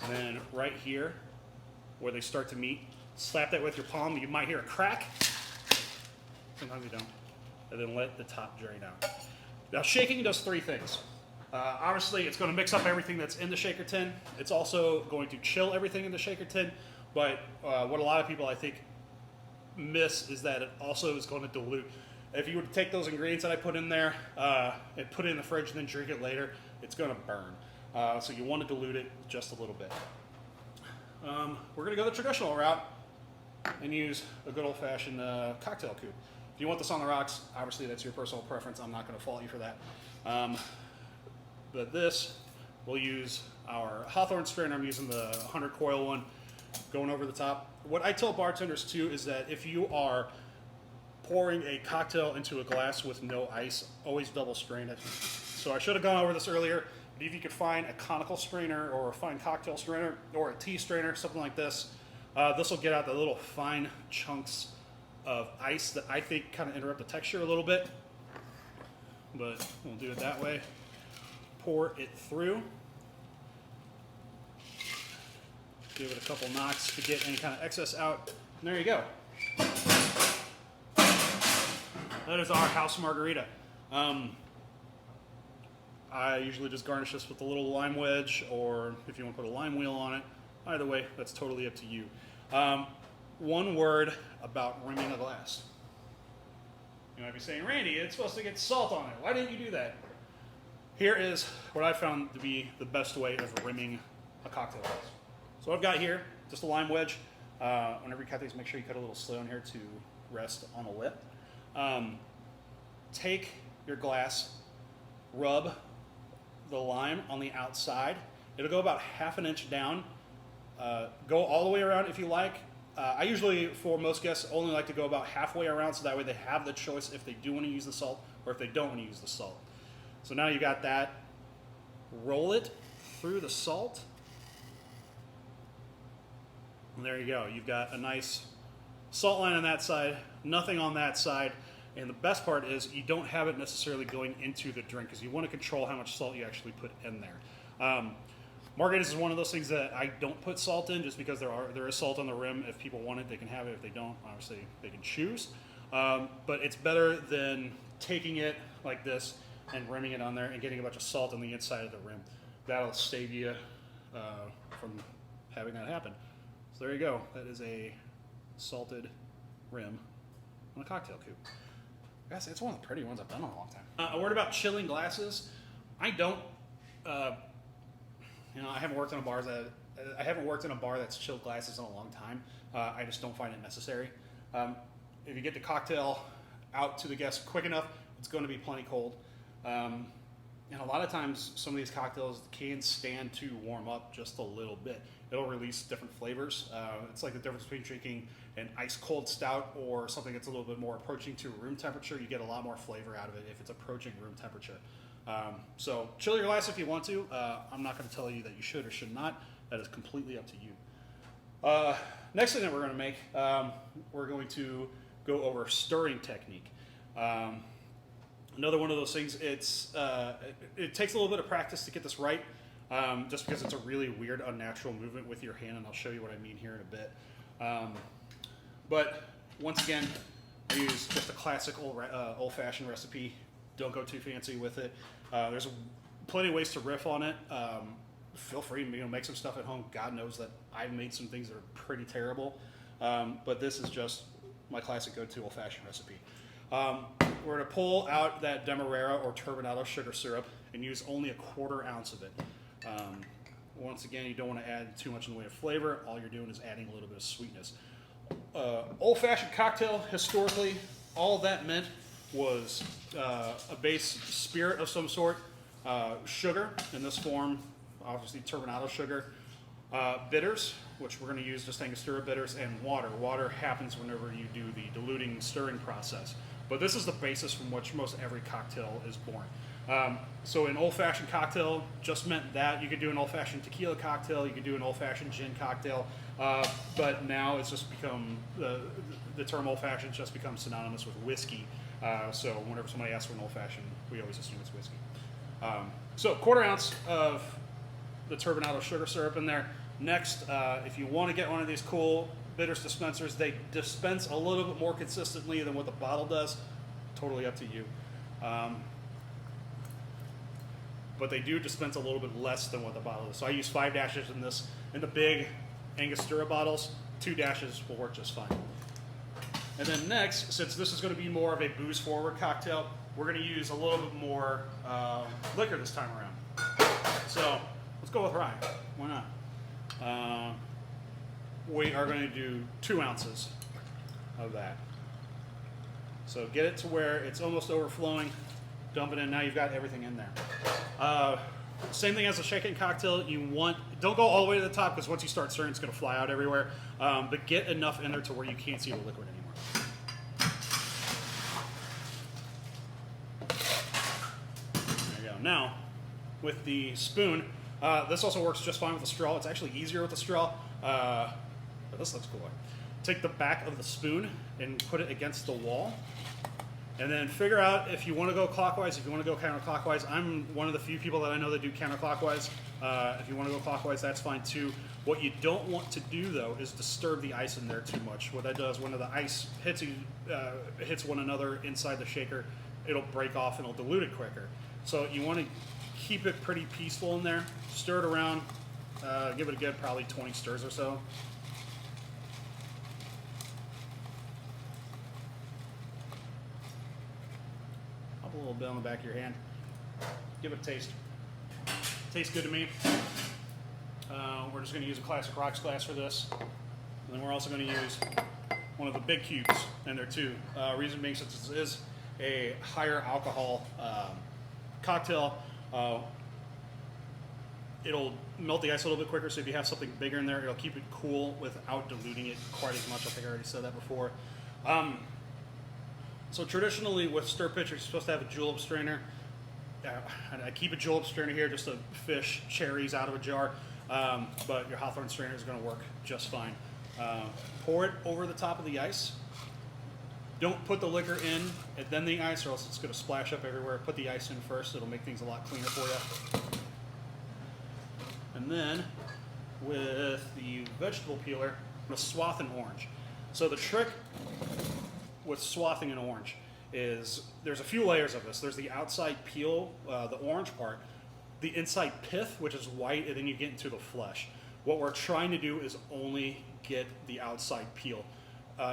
And then right here, where they start to meet, slap that with your palm. You might hear a crack. Sometimes you don't. And then let the top drain out. Now, shaking does three things. Obviously, it's going to mix up everything that's in the shaker tin. It's also going to chill everything in the shaker tin. But what a lot of people, I think, miss is that it also is going to dilute. If you were to take those ingredients that I put in there and put it in the fridge and then drink it later, it's going to burn. So you want to dilute it just a little bit. We're going to go the traditional route and use a good old-fashioned cocktail coupe. If you want this on the rocks, obviously that's your personal preference. I'm not going to fault you for that. But this, we'll use our Hawthorne strainer. I'm using the 100 coil one going over the top. What I tell bartenders too is that if you are pouring a cocktail into a glass with no ice, always double strain it. So I should have gone over this earlier. But if you could find a conical strainer or a fine cocktail strainer or a tea strainer, something like this, this will get out the little fine chunks of ice that I think kind of interrupt the texture a little bit. But we'll do it that way. Pour it through. Give it a couple knocks to get any kind of excess out. And there you go. That is our house margarita. I usually just garnish this with a little lime wedge, or if you want to put a lime wheel on it. Either way, that's totally up to you. One word about rimming a glass. You might be saying, Randy, it's supposed to get salt on it. Why didn't you do that? Here is what I found to be the best way of rimming a cocktail glass. So what I've got here, just a lime wedge. Whenever you cut these, make sure you cut a little slit on here to rest on the lip. Take your glass, rub the lime on the outside. It'll go about 1/2 inch down. Go all the way around if you like. I usually, for most guests, only like to go about halfway around, so that way they have the choice if they do want to use the salt or if they don't want to use the salt. So now you got that. Roll it through the salt. And there you go. You've got a nice salt line on that side, nothing on that side. And the best part is you don't have it necessarily going into the drink because you want to control how much salt you actually put in there. Margaritas is one of those things that I don't put salt in just because there is salt on the rim. If people want it, they can have it. If they don't, obviously they can choose. But it's better than taking it like this, and rimming it on there and getting a bunch of salt on the inside of the rim. That'll save you from having that happen. So there you go. That is a salted rim on a cocktail coupe. Guys, it's one of the pretty ones I've done in a long time. A word about chilling glasses. I don't, I haven't worked in a bar that's chilled glasses in a long time. I just don't find it necessary. If you get the cocktail out to the guests quick enough, it's going to be plenty cold. And a lot of times, some of these cocktails can stand to warm up just a little bit. It'll release different flavors. It's like the difference between drinking an ice cold stout or something that's a little bit more approaching to room temperature. You get a lot more flavor out of it if it's approaching room temperature. So chill your glass if you want to. I'm not going to tell you that you should or should not. That is completely up to you. Next thing that we're going to make, we're going to go over stirring technique. Another one of those things, it takes a little bit of practice to get this right, just because it's a really weird, unnatural movement with your hand, and I'll show you what I mean here in a bit. But once again, I use just a classic old-fashioned recipe. Don't go too fancy with it. There's plenty of ways to riff on it. Feel free to make some stuff at home. God knows that I've made some things that are pretty terrible, but this is just my classic go-to old-fashioned recipe. We're going to pull out that Demerara or turbinado sugar syrup and use only a 1/4 ounce of it. Once again, you don't want to add too much in the way of flavor. All you're doing is adding a little bit of sweetness. Old-fashioned cocktail, historically, all that meant was a base spirit of some sort, sugar in this form, obviously turbinado sugar, bitters, which we're going to use just Angostura bitters, and water. Water happens whenever you do the diluting stirring process. But this is the basis from which most every cocktail is born. So an old-fashioned cocktail just meant that. You could do an old-fashioned tequila cocktail, you could do an old-fashioned gin cocktail, but now it's just become, the term old-fashioned just becomes synonymous with whiskey. So whenever somebody asks for an old-fashioned, we always assume it's whiskey. So 1/4 ounce of the turbinado sugar syrup in there. Next, if you want to get one of these cool bitters dispensers, they dispense a little bit more consistently than what the bottle does. Totally up to you. But they do dispense a little bit less than what the bottle does. So I use 5 dashes in this. In the big Angostura bottles, 2 dashes will work just fine. And then next, since this is going to be more of a booze-forward cocktail, we're going to use a little bit more liquor this time around. So let's go with rye. Why not? We are going to do 2 ounces of that. So get it to where it's almost overflowing. Dump it in. Now you've got everything in there. Same thing as a shaken cocktail. Don't go all the way to the top, because once you start stirring, it's going to fly out everywhere. But get enough in there to where you can't see the liquid anymore. There you go. Now, with the spoon, this also works just fine with a straw. It's actually easier with a straw, but this looks cooler. Take the back of the spoon and put it against the wall. And then figure out if you want to go clockwise, if you want to go counterclockwise. I'm one of the few people that I know that do counterclockwise. If you want to go clockwise, that's fine too. What you don't want to do, though, is disturb the ice in there too much. What that does, when the ice hits one another inside the shaker, it'll break off and it'll dilute it quicker. So you want to keep it pretty peaceful in there. Stir it around. Give it a good probably 20 stirs or so. A little bit on the back of your hand. Give it a taste. Tastes good to me. We're just going to use a classic rocks glass for this. And then we're also going to use one of the big cubes in there too. Reason being, since this is a higher alcohol cocktail, it'll melt the ice a little bit quicker. So if you have something bigger in there, it'll keep it cool without diluting it quite as much. I think I already said that before. So traditionally with stir pitchers, you're supposed to have a julep strainer. I keep a julep strainer here just to fish cherries out of a jar, but your Hawthorne strainer is going to work just fine. Pour it over the top of the ice. Don't put the liquor in and then the ice, or else it's going to splash up everywhere. Put the ice in first. It'll make things a lot cleaner for you. And then with the vegetable peeler, I'm going to swath an orange. So the trick with swathing an orange is there's a few layers of this. There's the outside peel, the orange part, the inside pith, which is white, and then you get into the flesh. What we're trying to do is only get the outside peel.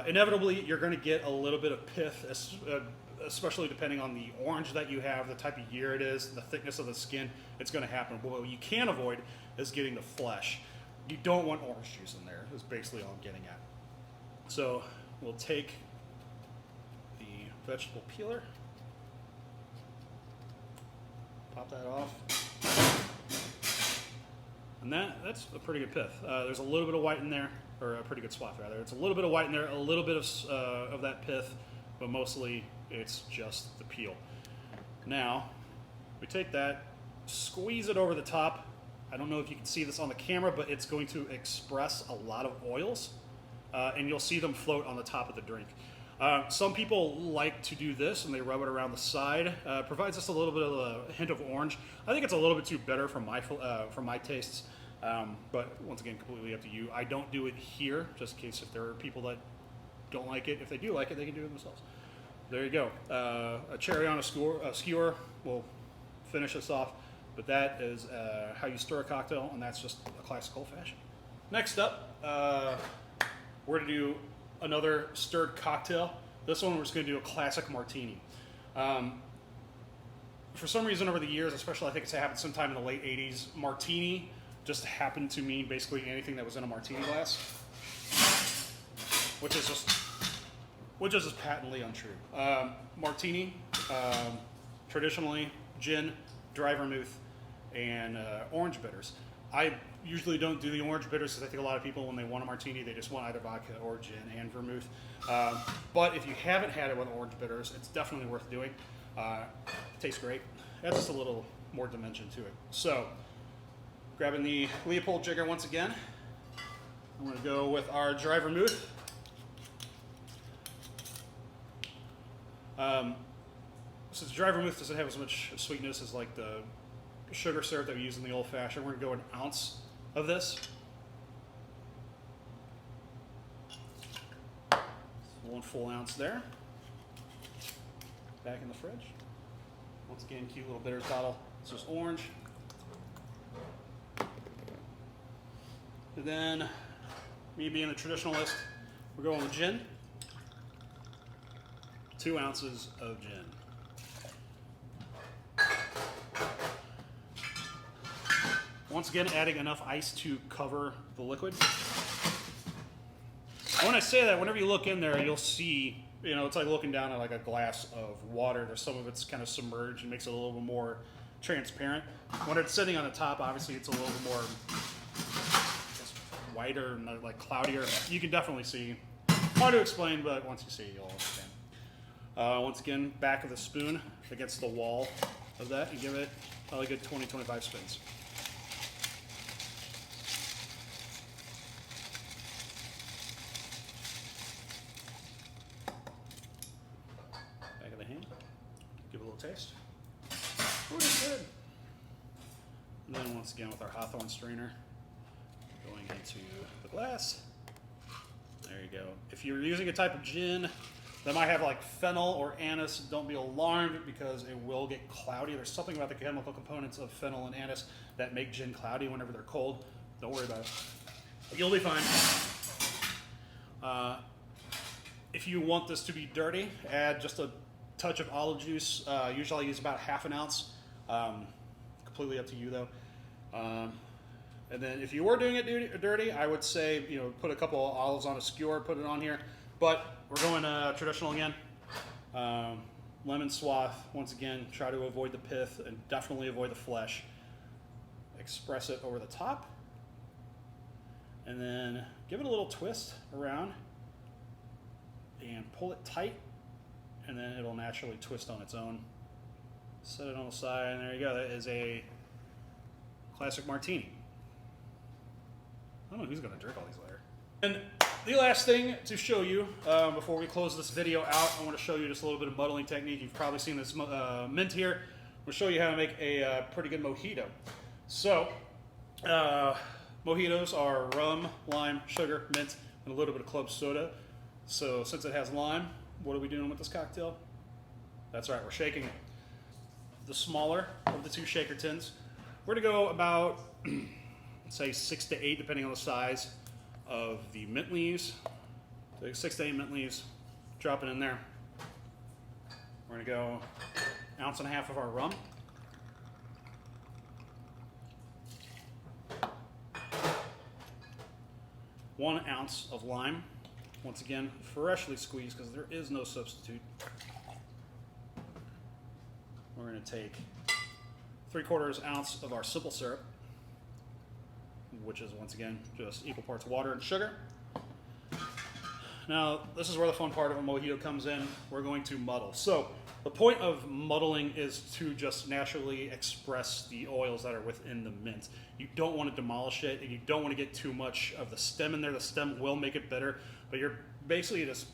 Inevitably, you're going to get a little bit of pith, especially depending on the orange that you have, the type of year it is, the thickness of the skin. It's going to happen. But what you can avoid is getting the flesh. You don't want orange juice in there, is basically all I'm getting at. So we'll take the vegetable peeler, pop that off. And that's a pretty good pith. There's a little bit of white in there, or a pretty good swath rather. It's a little bit of white in there, a little bit of that pith, but mostly it's just the peel. Now, we take that, squeeze it over the top. I don't know if you can see this on the camera, but it's going to express a lot of oils, and you'll see them float on the top of the drink. Some people like to do this, and they rub it around the side. Provides us a little bit of a hint of orange. I think it's a little bit too bitter for my tastes, but once again, completely up to you. I don't do it here, just in case if there are people that don't like it. If they do like it, they can do it themselves. There you go. A cherry on a skewer will finish this off, but that is how you stir a cocktail, and that's just a classic old fashioned. Next up, we're going to do another stirred cocktail. This one we're just going to do a classic martini. For some reason over the years, especially I think it's happened sometime in the late 80s, martini just happened to mean basically anything that was in a martini glass, which is just patently untrue. Martini, traditionally gin, dry vermouth, and orange bitters. I usually don't do the orange bitters because I think a lot of people, when they want a martini, they just want either vodka or gin and vermouth. But if you haven't had it with orange bitters, it's definitely worth doing. Tastes great. Adds just a little more dimension to it. So, grabbing the Leopold jigger once again. I'm going to go with our dry vermouth. Since dry vermouth doesn't have as much sweetness as like the sugar syrup that we use in the old fashioned, we're going to go an ounce of this. 1 full ounce there. Back in the fridge. Once again, cute little bitters bottle. It's just orange. And then, me being a traditionalist, we're going with gin. 2 ounces of gin. Once again, adding enough ice to cover the liquid. And when I say that, whenever you look in there, you'll see, it's like looking down at like a glass of water. There's some of it's kind of submerged and makes it a little bit more transparent. When it's sitting on the top, obviously it's a little bit more whiter and like cloudier. You can definitely see. Hard to explain, but once you see it, you'll understand. Once again, back of the spoon against the wall of that, and give it probably a good 20-25 spins. Back of the hand, give it a little taste. Pretty good. And then once again with our Hawthorne strainer, going into the glass. There you go. If you're using a type of gin that might have like fennel or anise, don't be alarmed because it will get cloudy. There's something about the chemical components of fennel and anise that make gin cloudy whenever they're cold. Don't worry about it. You'll be fine. If you want this to be dirty, add just a touch of olive juice. Usually I use about ½ an ounce. Completely up to you though. And then if you were doing it dirty, I would say, put a couple of olives on a skewer, put it on here. But we're going traditional again. Lemon swath, once again, try to avoid the pith and definitely avoid the flesh. Express it over the top. And then give it a little twist around and pull it tight, and then it'll naturally twist on its own. Set it on the side, and there you go. That is a classic martini. I don't know who's going to drink all these later. And the last thing to show you before we close this video out, I want to show you just a little bit of muddling technique. You've probably seen this mint here. I'm going to show you how to make a pretty good mojito. So, mojitos are rum, lime, sugar, mint, and a little bit of club soda. So since it has lime, what are we doing with this cocktail? That's right, we're shaking it. The smaller of the two shaker tins. We're gonna go about, say 6 to 8, depending on the size of the mint leaves. So 6 to 8 mint leaves, drop it in there. We're gonna go 1.5 ounces of our rum. One ounce of lime. Once again, freshly squeezed because there is no substitute. We're gonna take 3/4 ounce of our simple syrup, which is once again just equal parts water and sugar. Now, this is where the fun part of a mojito comes in. We're going to muddle. So the point of muddling is to just naturally express the oils that are within the mint. You don't want to demolish it, and you don't want to get too much of the stem in there. The stem will make it bitter, but you're basically just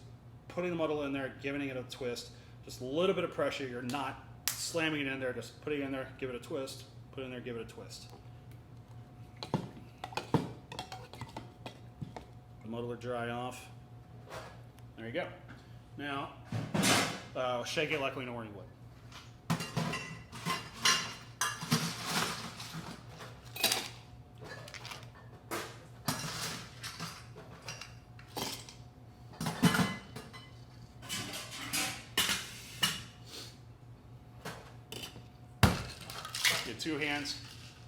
putting the muddle in there, giving it a twist, just a little bit of pressure. You're not slamming it in there, just putting it in there, give it a twist, put it in there, give it a twist. The muddle will dry off. There you go. Now, shake it like we normally would. Get 2 hands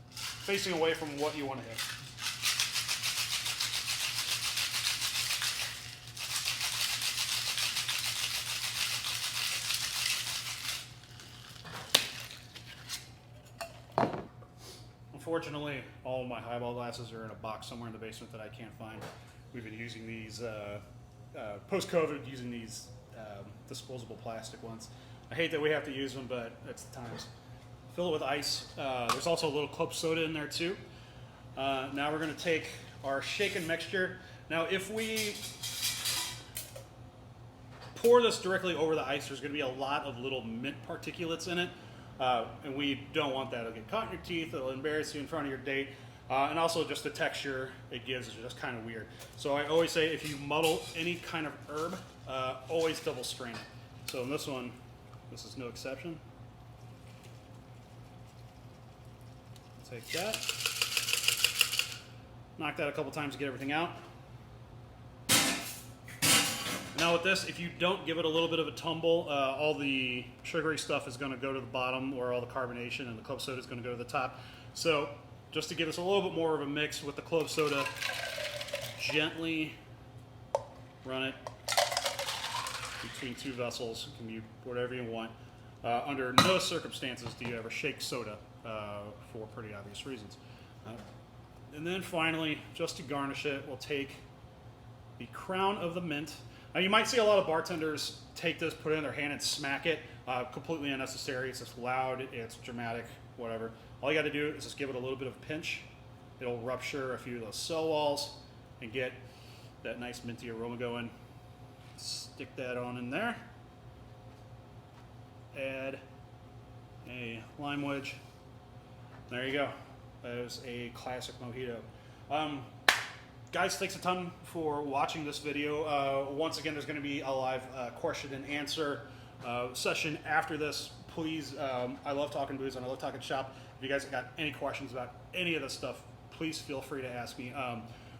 facing away from what you want to hit. Unfortunately, all of my highball glasses are in a box somewhere in the basement that I can't find. We've been using these, post-COVID, using these disposable plastic ones. I hate that we have to use them, but it's the times. Fill it with ice. There's also a little club soda in there too. Now we're going to take our shaken mixture. Now if we pour this directly over the ice, there's going to be a lot of little mint particulates in it. And we don't want that. It'll get caught in your teeth, it'll embarrass you in front of your date, and also just the texture it gives is just kind of weird. So I always say if you muddle any kind of herb, always double strain it. So in this one, this is no exception. Take that, knock that a couple times to get everything out. Now with this, if you don't give it a little bit of a tumble, all the sugary stuff is going to go to the bottom, or all the carbonation, and the club soda is going to go to the top. So just to give us a little bit more of a mix with the club soda, gently run it between 2 vessels. It can be whatever you want. Under no circumstances do you ever shake soda for pretty obvious reasons. And then finally, just to garnish it, we'll take the crown of the mint. Now you might see a lot of bartenders take this, put it in their hand and smack it. Completely unnecessary. It's just loud, it's dramatic, whatever. All you got to do is just give it a little bit of a pinch. It'll rupture a few of those cell walls and get that nice minty aroma going. Stick that on in there. Add a lime wedge. There you go. There's a classic mojito. Guys, thanks a ton for watching this video. Once again, there's going to be a live question and answer session after this. Please, I love talking booze and I love talking shop. If you guys have got any questions about any of this stuff, please feel free to ask me.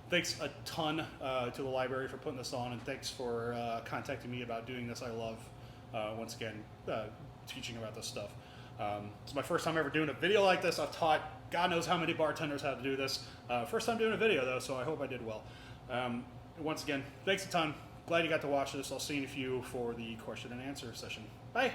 Thanks a ton to the library for putting this on, and thanks for contacting me about doing this. I love, once again, teaching about this stuff. It's my first time ever doing a video like this. I've taught God knows how many bartenders how to do this. First time doing a video though, so I hope I did well. Once again, thanks a ton. Glad you got to watch this. I'll see you for the question and answer session. Bye.